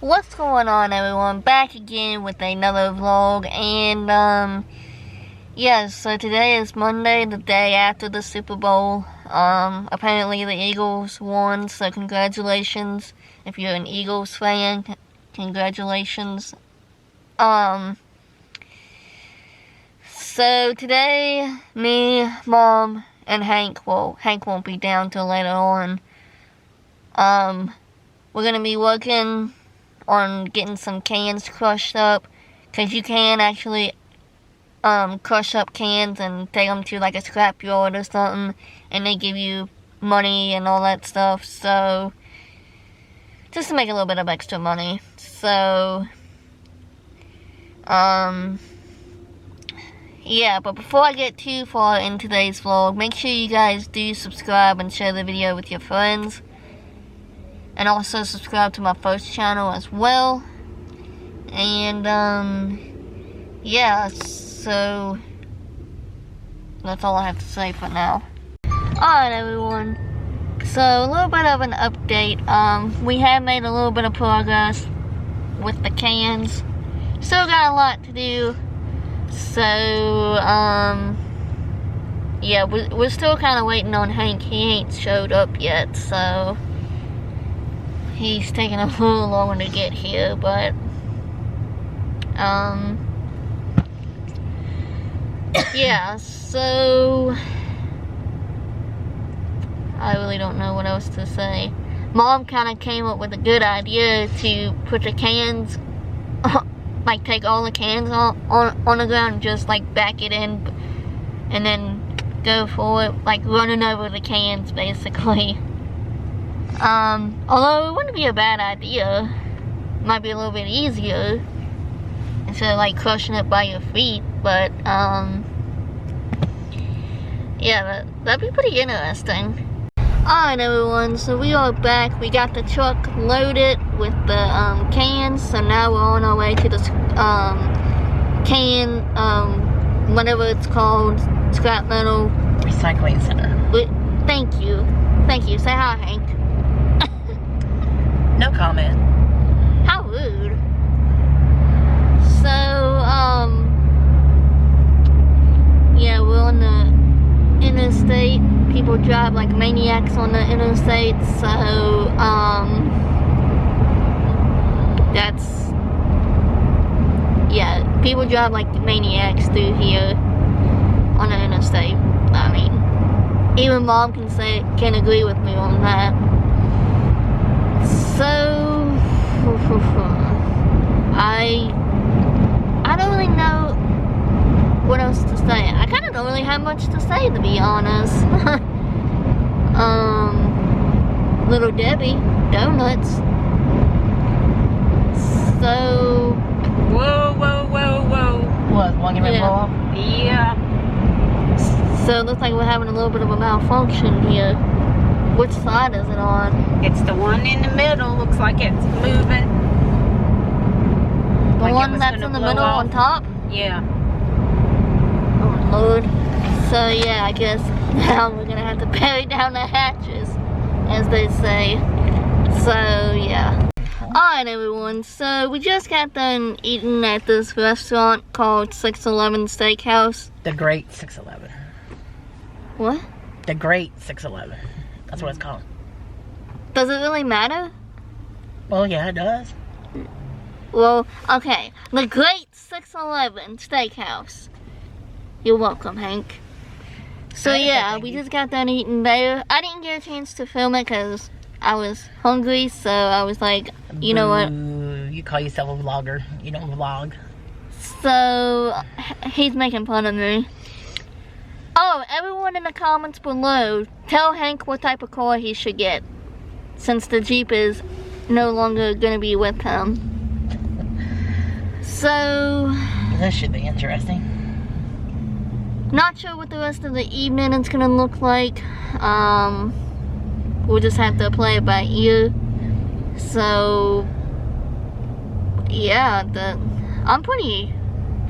What's going on, everyone? Back again with another vlog, and yeah, so today is Monday, the day after the Super Bowl. Apparently the Eagles won, so congratulations. If you're an Eagles fan, congratulations. So today, me, Mom, and Hank, well, Hank won't be down till later on. We're gonna be working on getting some cans crushed up, because you can actually crush up cans and take them to like a scrapyard or something, and they give you money and all that stuff. So just to make a little bit of extra money. So yeah, but before I get too far in today's vlog, make sure you guys do subscribe and share the video with your friends. And also subscribe to my first channel as well. And, yeah, so that's all I have to say for now. Alright, everyone. So, a little bit of an update. We have made a little bit of progress with the cans. Still got a lot to do. So, yeah, we're still kind of waiting on Hank. He ain't showed up yet, so he's taking a little longer to get here, but yeah, so I really don't know what else to say. Mom kind of came up with a good idea to put the cans, like take all the cans on the ground and just like back it in and then go for it, like running over the cans basically. Although it wouldn't be a bad idea. It might be a little bit easier instead of like crushing it by your feet, but yeah, that'd be pretty interesting. Alright, everyone, so we are back. We got the truck loaded with the cans, so now we're on our way to the whatever it's called, scrap metal recycling center. Thank you. Say hi, Hank. No comment. How rude. So, yeah, we're on the interstate. People drive like maniacs on the interstate, so, that's, yeah, people drive like maniacs through here on the interstate. I mean, even Mom can agree with me on that. So, I don't really know what else to say. I kind of don't really have much to say, to be honest. Little Debbie, donuts. So, Whoa. What, one gonna blow up? Yeah. So it looks like we're having a little bit of a malfunction here. Which side is it on? It's the one in the middle. Looks like it's moving. The one that's in the middle on top? Yeah. Oh, Lord. So, yeah, I guess now we're going to have to bury down the hatches, as they say. So, yeah. Alright, everyone. So, we just got done eating at this restaurant called 611 Steakhouse. The Great 611. What? The Great 611. That's what it's called. Does it really matter? Well, yeah, it does. Well, okay. The Great 611 Steakhouse. You're welcome, Hank. So, yeah, we just got done eating there. I didn't get a chance to film it because I was hungry, so I was like, you know what? You call yourself a vlogger. You don't vlog. So, he's making fun of me. Oh, everyone in the comments below, tell Hank what type of car he should get, since the Jeep is no longer going to be with him. So, this should be interesting. Not sure what the rest of the evening is going to look like. We'll just have to play it by ear. So, yeah, I'm pretty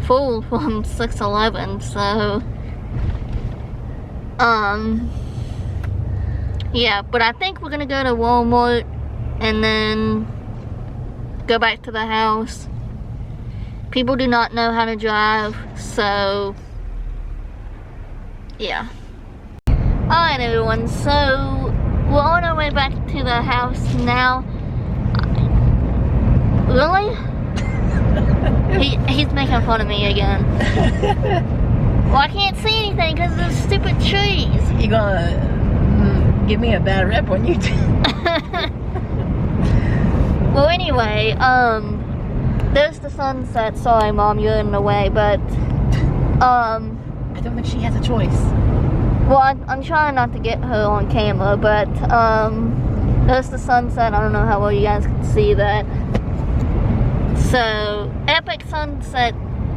full from 611, so yeah, but I think we're gonna go to Walmart and then go back to the house. People do not know how to drive, so yeah. Alright everyone, so we're on our way back to the house now. Really? He's making fun of me again. Well, I can't see anything because of those stupid trees. You gonna give me a bad rep when you do. Well, anyway, there's the sunset. Sorry, Mom, you're in the way, but I don't think she has a choice. Well, I'm trying not to get her on camera, but there's the sunset. I don't know how well you guys can see that. So, epic sunset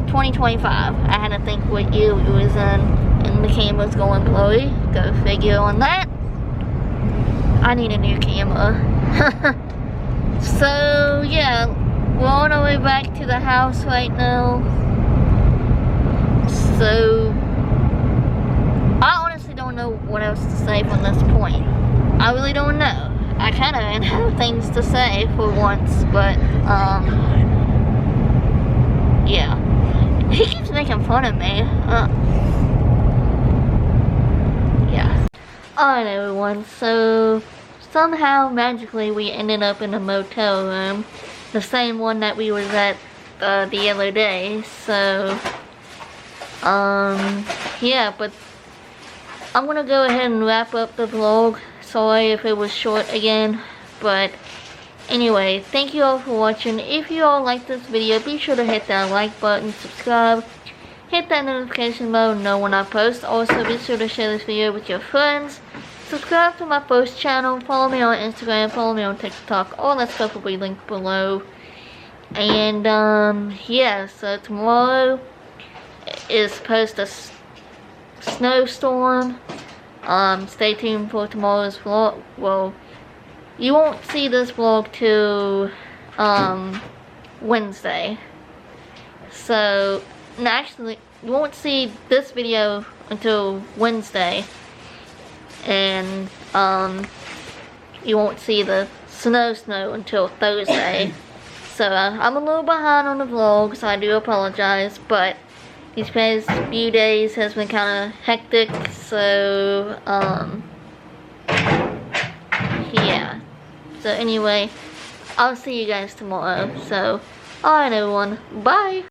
2025. I had to think what year it was in, and the camera's going blurry. Go figure on that. I need a new camera. So, yeah, we're on our way back to the house right now. So, I honestly don't know what else to say from this point. I really don't know. I kind of didn't have things to say for once, but, yeah. He keeps making fun of me. Yeah. Alright everyone, so somehow magically we ended up in a motel room. The same one that we was at the other day. So, yeah, but I'm gonna go ahead and wrap up the vlog. Sorry if it was short again, but anyway, thank you all for watching. If you all like this video, be sure to hit that like button, subscribe, hit that notification bell to know when I post. Also, be sure to share this video with your friends. Subscribe to my first channel, follow me on Instagram, follow me on TikTok. All that stuff will be linked below. And, yeah, so tomorrow is supposed to snowstorm. Stay tuned for tomorrow's vlog. Well, you won't see this vlog till Wednesday. So, actually, you won't see this video until Wednesday. And you won't see the snow until Thursday. So I'm a little behind on the vlog, so I do apologize. But these past few days has been kind of hectic. So yeah. So anyway, I'll see you guys tomorrow. So, alright everyone, bye!